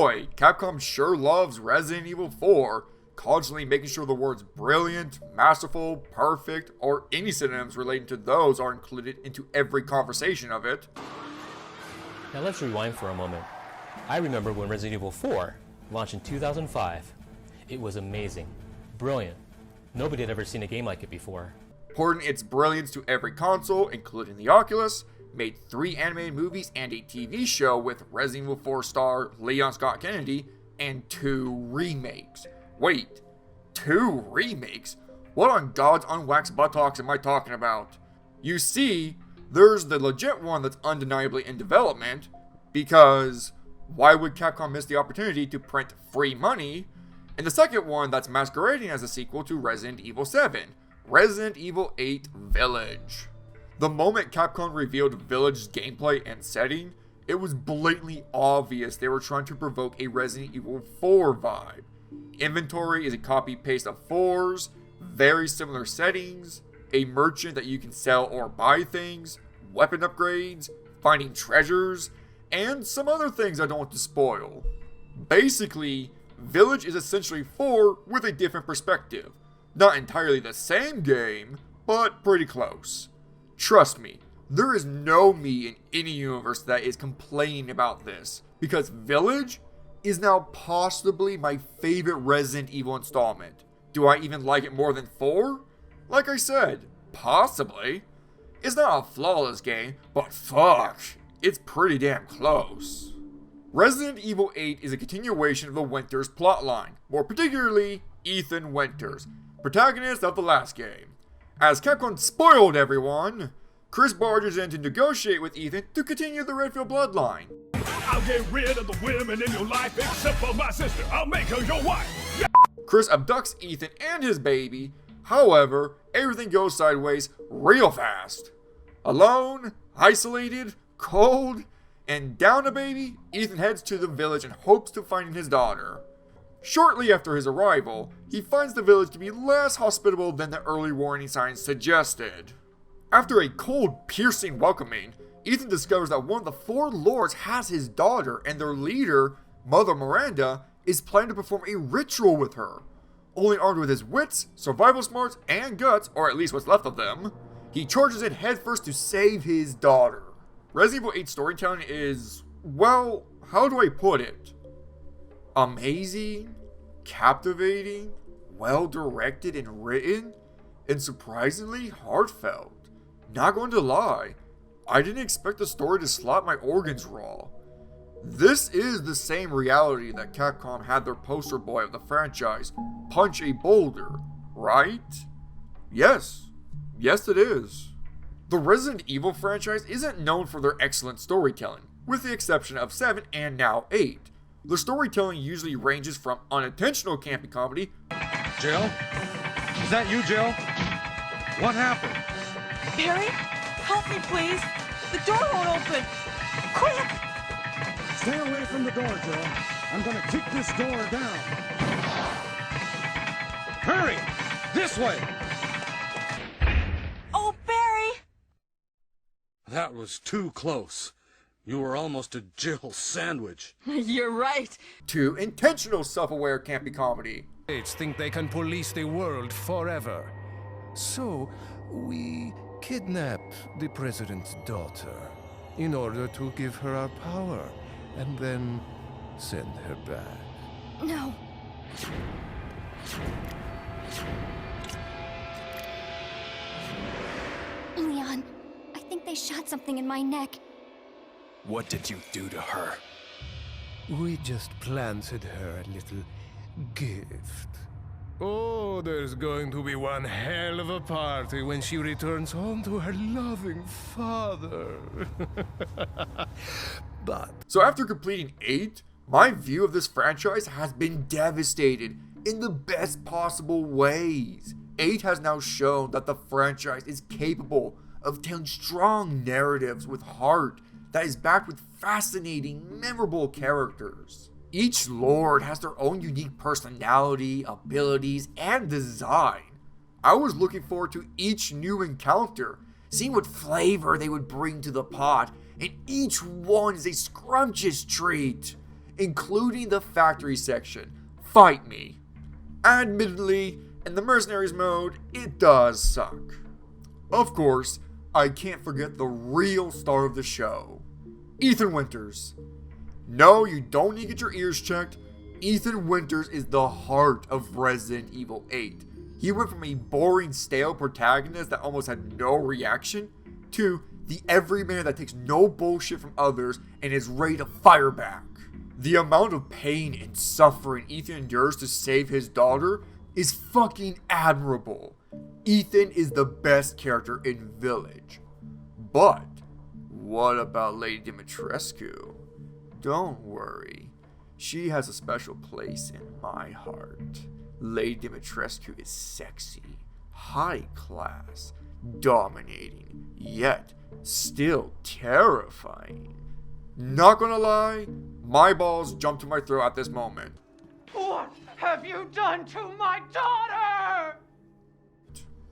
boy, Capcom sure loves Resident Evil 4, constantly making sure the words brilliant, masterful, perfect, or any synonyms relating to those are included into every conversation of it. Now let's rewind for a moment. I remember when Resident Evil 4 launched in 2005. It was amazing, brilliant. Nobody had ever seen a game like it before. Porting its brilliance to every console, including the Oculus, made 3 animated movies and a TV show with Resident Evil 4 star Leon Scott Kennedy, and 2 remakes. Wait, 2 remakes? What on God's unwaxed buttocks am I talking about? You see, there's the legit one that's undeniably in development, because why would Capcom miss the opportunity to print free money? And the second one that's masquerading as a sequel to Resident Evil 7, Resident Evil 8 Village. The moment Capcom revealed Village's gameplay and setting, it was blatantly obvious they were trying to provoke a Resident Evil 4 vibe. Inventory is a copy-paste of 4's, very similar settings, a merchant that you can sell or buy things, weapon upgrades, finding treasures, and some other things I don't want to spoil. Basically, Village is essentially 4 with a different perspective. Not entirely the same game, but pretty close. Trust me, there is no me in any universe that is complaining about this, because Village is now possibly my favorite Resident Evil installment. Do I even like it more than 4? Like I said, possibly. It's not a flawless game, but fuck, it's pretty damn close. Resident Evil 8 is a continuation of the Winters plotline, more particularly Ethan Winters, protagonist of the last game. As Capcom spoiled everyone, Chris barges in to negotiate with Ethan to continue the Redfield bloodline. I'll get rid of the women in your life except for my sister. I'll make her your wife. Yeah. Chris abducts Ethan and his baby. However, everything goes sideways real fast. Alone, isolated, cold, and down a baby, Ethan heads to the village and hopes to find his daughter. Shortly after his arrival, he finds the village to be less hospitable than the early warning signs suggested. After a cold, piercing welcoming, Ethan discovers that one of the 4 lords has his daughter, and their leader, Mother Miranda, is planning to perform a ritual with her. Only armed with his wits, survival smarts, and guts, or at least what's left of them, he charges in headfirst to save his daughter. Resident Evil 8 storytelling is, well, how do I put it? Amazing, captivating, well-directed and written, and surprisingly heartfelt. Not going to lie, I didn't expect the story to slap my organs raw. This is the same reality that Capcom had their poster boy of the franchise punch a boulder, right? Yes it is. The Resident Evil franchise isn't known for their excellent storytelling, with the exception of 7 and now 8. The storytelling usually ranges from unintentional campy comedy. Jill? Is that you, Jill? What happened? Barry, help me please. The door won't open. Quick! Stay away from the door, Jill. I'm gonna kick this door down. Hurry! This way! Oh, Barry! That was too close. You were almost a Jill sandwich. You're right. 2 intentional self-aware campy comedy. Think they can police the world forever. So, we kidnap the president's daughter in order to give her our power and then send her back. No. Leon, I think they shot something in my neck. What did you do to her? We just planted her a little gift. Oh, there's going to be one hell of a party when she returns home to her loving father. But... So after completing 8, my view of this franchise has been devastated in the best possible ways. 8 has now shown that the franchise is capable of telling strong narratives with heart that is backed with fascinating, memorable characters. Each lord has their own unique personality, abilities, and design. I was looking forward to each new encounter, seeing what flavor they would bring to the pot, and each one is a scrumptious treat. including the factory section. Fight me. Admittedly, in the Mercenaries mode, it does suck. Of course, I can't forget the real star of the show, Ethan Winters. No, you don't need to get your ears checked. Ethan Winters is the heart of Resident Evil 8. He went from a boring, stale protagonist that almost had no reaction to the everyman that takes no bullshit from others and is ready to fire back. The amount of pain and suffering Ethan endures to save his daughter is fucking admirable. Ethan is the best character in Village. But what about Lady Dimitrescu? Don't worry, she has a special place in my heart. Lady Dimitrescu is sexy, high class, dominating, yet still terrifying. Not gonna lie, my balls jumped to my throat at this moment. What have you done to my daughter?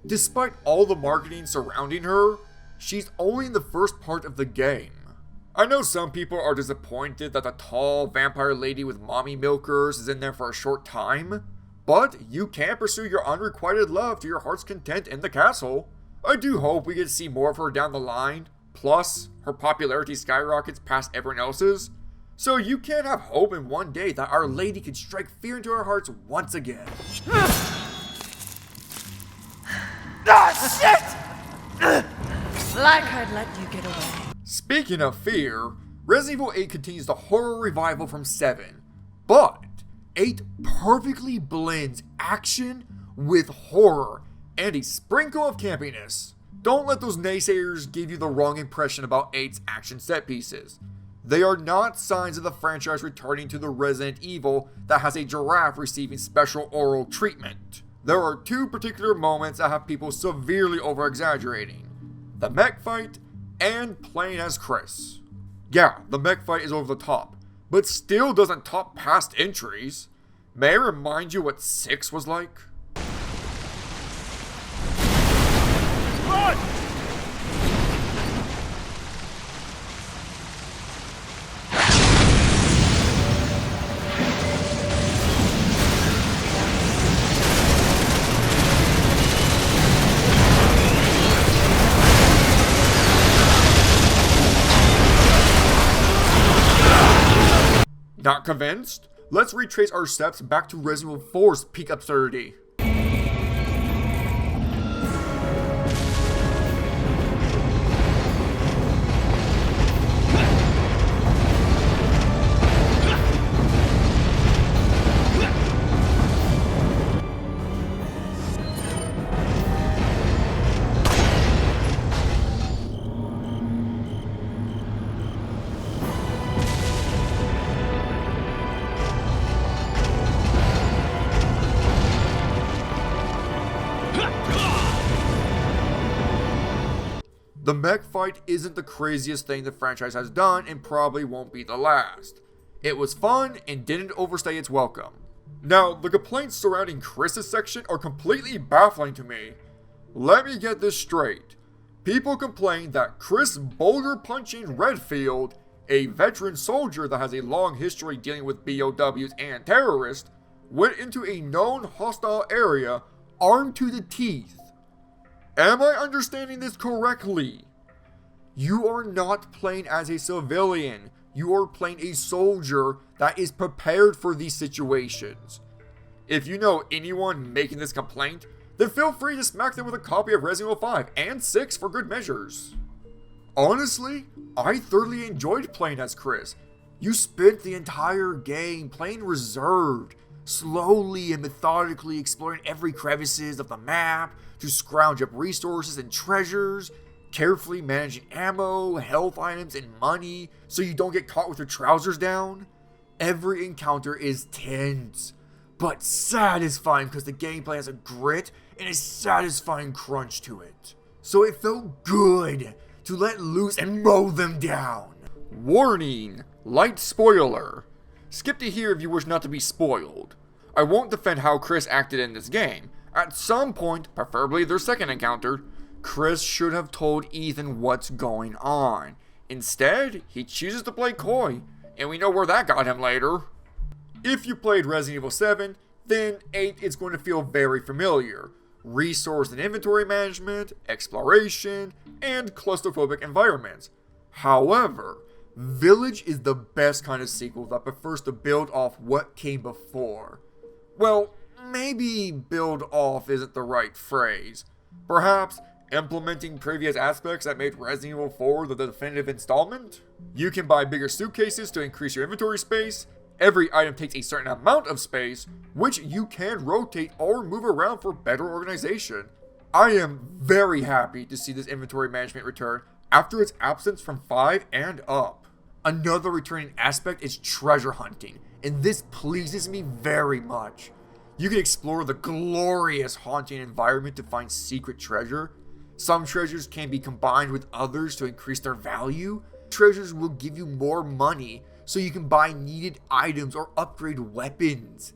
Despite all the marketing surrounding her, she's only in the first part of the game. I know some people are disappointed that the tall vampire lady with mommy milkers is in there for a short time, but you can pursue your unrequited love to your heart's content in the castle. I do hope we get to see more of her down the line, plus her popularity skyrockets past everyone else's, so you can have hope in one day that Our Lady can strike fear into our hearts once again. Ah, shit! Like I'd let you get away. Speaking of fear, Resident Evil 8 continues the horror revival from 7, but 8 perfectly blends action with horror and a sprinkle of campiness. Don't let those naysayers give you the wrong impression about 8's action set pieces. They are not signs of the franchise returning to the Resident Evil that has a giraffe receiving special oral treatment. There are two particular moments that have people severely over-exaggerating: the mech fight and playing as Chris. Yeah, the mech fight is over the top, but still doesn't top past entries. May I remind you what 6 was like? Run! Not convinced? Let's retrace our steps back to Resident Evil 4's peak absurdity. The mech fight isn't the craziest thing the franchise has done and probably won't be the last. It was fun and didn't overstay its welcome. Now, the complaints surrounding Chris's section are completely baffling to me. Let me get this straight. People complain that Chris boulder punching Redfield, a veteran soldier that has a long history dealing with BOWs and terrorists, went into a known hostile area armed to the teeth. Am I understanding this correctly? You are not playing as a civilian. You are playing a soldier that is prepared for these situations. If you know anyone making this complaint, then feel free to smack them with a copy of Resident Evil 5 and 6 for good measures. Honestly, I thoroughly enjoyed playing as Chris. You spent the entire game playing reserved, slowly and methodically exploring every crevices of the map to scrounge up resources and treasures, carefully managing ammo, health items, and money so you don't get caught with your trousers down. Every encounter is tense, but satisfying because the gameplay has a grit and a satisfying crunch to it. So it felt good to let loose and mow them down. Warning! Light spoiler. Skip to here if you wish not to be spoiled. I won't defend how Chris acted in this game. At some point, preferably their second encounter, Chris should have told Ethan what's going on. Instead, he chooses to play coy and we know where that got him later. If you played Resident Evil 7, then 8 is going to feel very familiar. Resource and inventory management, exploration, and claustrophobic environments. However, Village is the best kind of sequel that prefers to build off what came before. Well, maybe build off isn't the right phrase. Perhaps implementing previous aspects that made Resident Evil 4 the definitive installment? You can buy bigger suitcases to increase your inventory space. Every item takes a certain amount of space, which you can rotate or move around for better organization. I am very happy to see this inventory management return after its absence from 5 and up. Another returning aspect is treasure hunting, and this pleases me very much. You can explore the glorious haunting environment to find secret treasure. Some treasures can be combined with others to increase their value. Treasures will give you more money so you can buy needed items or upgrade weapons.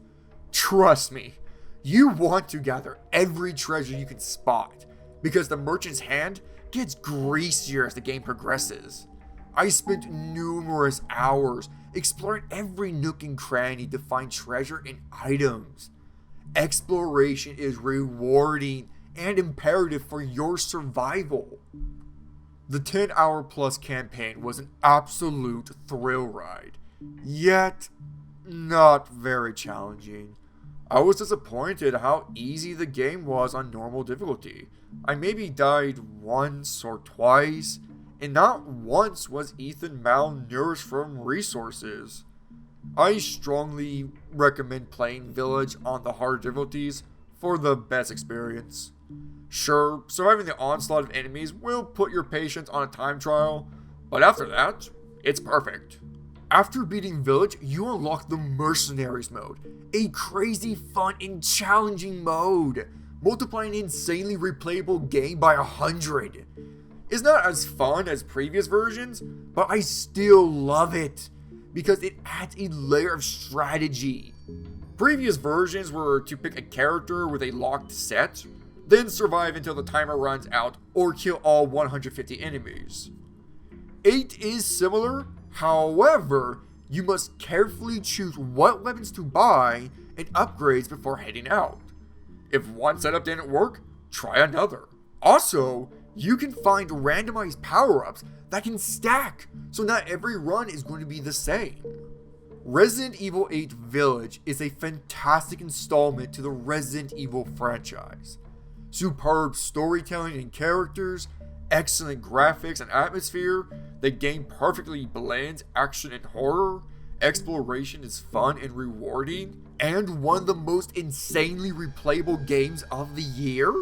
Trust me, you want to gather every treasure you can spot, because the merchant's hand gets greasier as the game progresses. I spent numerous hours exploring every nook and cranny to find treasure and items. Exploration is rewarding and imperative for your survival. The 10-hour plus campaign was an absolute thrill ride, yet not very challenging. I was disappointed how easy the game was on normal difficulty. I maybe died once or twice, and not once was Ethan malnourished from resources. I strongly recommend playing Village on the harder difficulties for the best experience. Sure, surviving the onslaught of enemies will put your patience on a time trial, but after that, it's perfect. After beating Village, you unlock the Mercenaries mode, a crazy fun and challenging mode, multiplying an insanely replayable game by 100. It's not as fun as previous versions, but I still love it, because it adds a layer of strategy. Previous versions were to pick a character with a locked set, then survive until the timer runs out or kill all 150 enemies. 8 is similar, however, you must carefully choose what weapons to buy and upgrades before heading out. If one setup didn't work, try another. Also, you can find randomized power-ups that can stack, so not every run is going to be the same. Resident Evil 8 Village is a fantastic installment to the Resident Evil franchise. Superb storytelling and characters, excellent graphics and atmosphere, the game perfectly blends action and horror, exploration is fun and rewarding, and one of the most insanely replayable games of the year.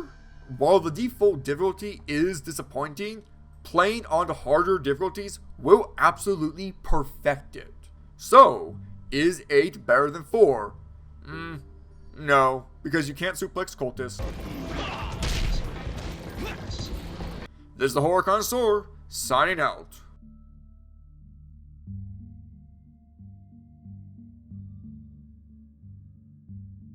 While the default difficulty is disappointing, playing on harder difficulties will absolutely perfect it. So, is 8 better than 4? No, because you can't suplex cultists. This is the Horror Connoisseur, signing out.